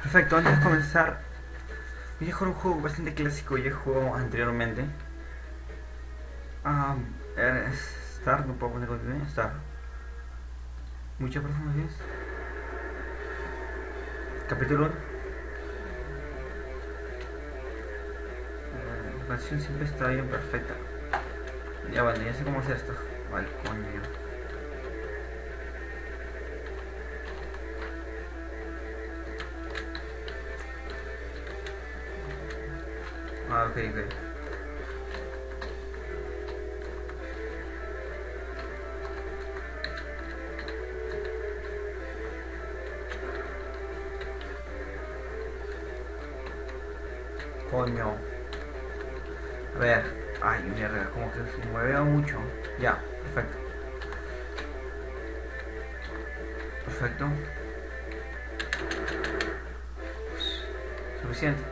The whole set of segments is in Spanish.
Perfecto, antes de comenzar, voy a jugar un juego bastante clásico que ya he jugado anteriormente. Ah, Start, no puedo poner continuo. Start. Muchas personas es. Capítulo 1. La acción siempre está bien perfecta. Ya vale, ya sé cómo hacer esto. Vale, coño. Ah, ok, ok. Coño. A ver. Ay, mierda, como que se mueve mucho. Ya, perfecto. Perfecto. Suficiente.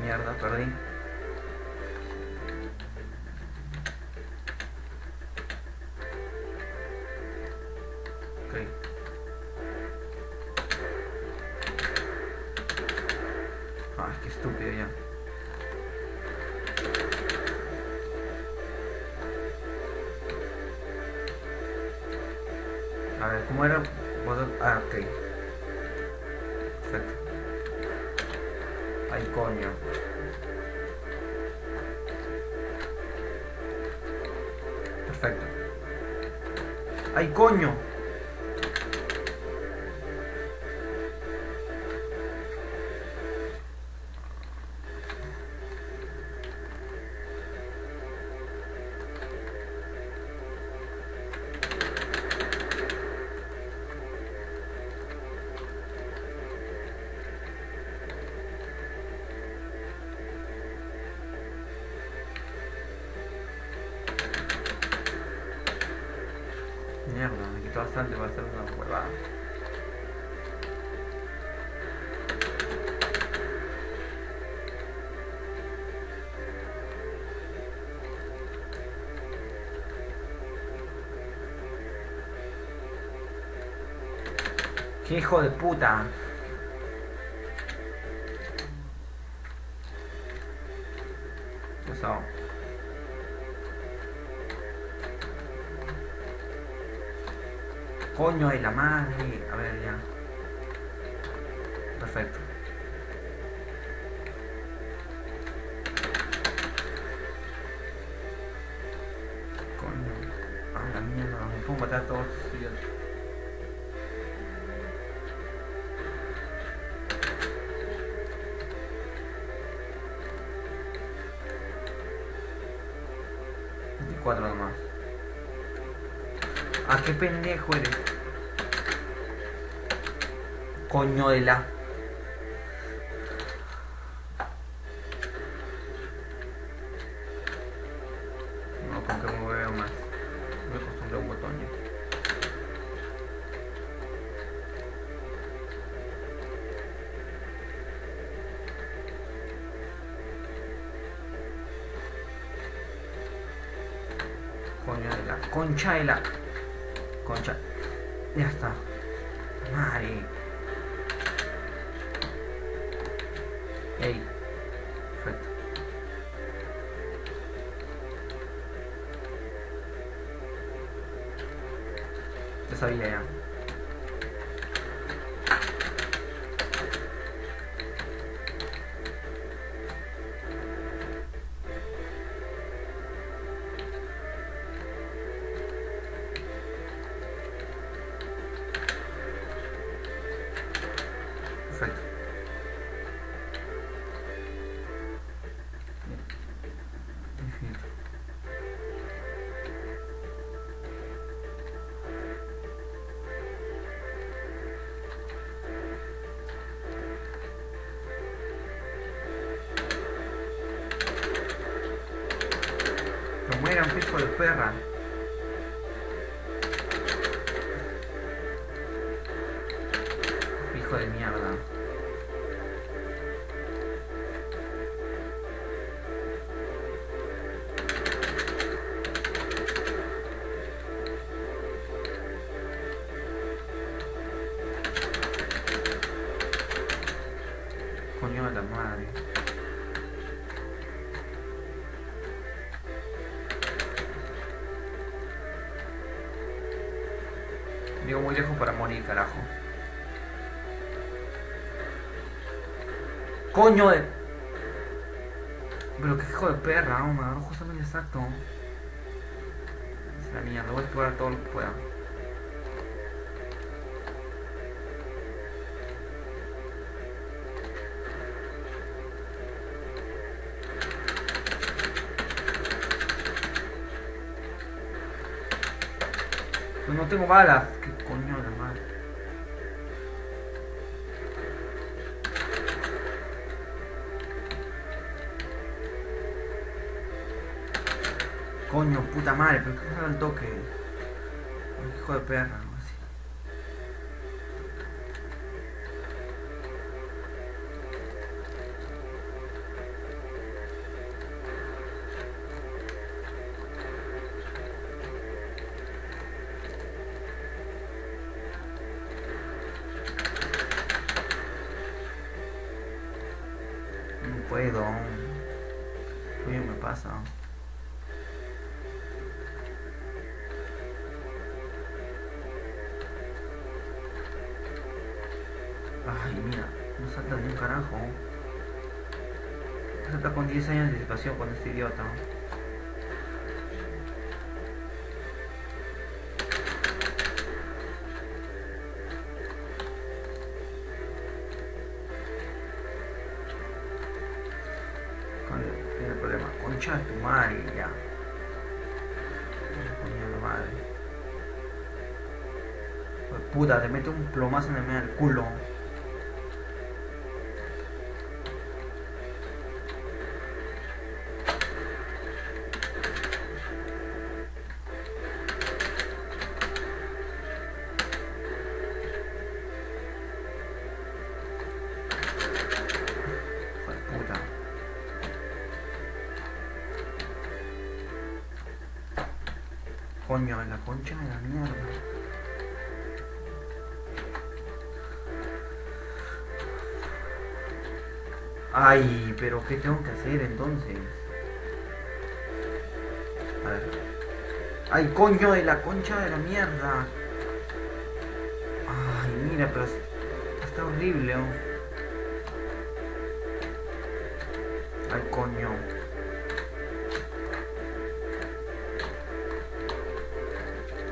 Mierda, perdí. Ok. Ay, qué estúpido ya. A ver, ¿cómo era? Ah, ok. Perfecto. Ay, coño. Perfecto. ¡Ay, coño! Mierda, me quito bastante para hacer una huevada. ¡Qué hijo de puta! Eso. Coño de la madre. A ver, ya. Perfecto. Coño. A la mierda, me puedo matar a todos ellos. Cuatro nomás. Ah, qué pendejo eres. Coño de la. No, con que me veo más. Me acostumbré a un botón ya. Coño de la. Concha de la. Concha. Ya está. Madre. Ey. Perfecto. Ya sabía ya. Perfecto. Infinito. Que mueran, hijo de perra. Hijo de mierda. Llego muy lejos para morir, carajo. ¡Coño de! Pero qué hijo de perra, me agarró justamente exacto. Es la mierda, voy a explorar todo lo que pueda. Pues no tengo balas. ¿Qué coño de la madre? Coño, puta madre, pero qué al toque. Hijo de perra, ¿no? Así. No puedo. Coño, me pasa. Ay, mira, no salta ni un carajo. Salta con 10 años de anticipación con este idiota. Tiene problema. Concha de tu madre, ya. Coño de la madre. Pues puta, te mete un plomazo en el medio del culo. Coño, en la concha de la mierda. Ay, pero ¿qué tengo que hacer entonces? A ver. Ay, coño de la concha de la mierda. Ay, mira, pero está horrible. Oh. Ay, coño.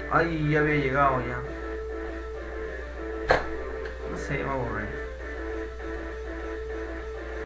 Ay, ya había llegado ya. No sé, me aburre.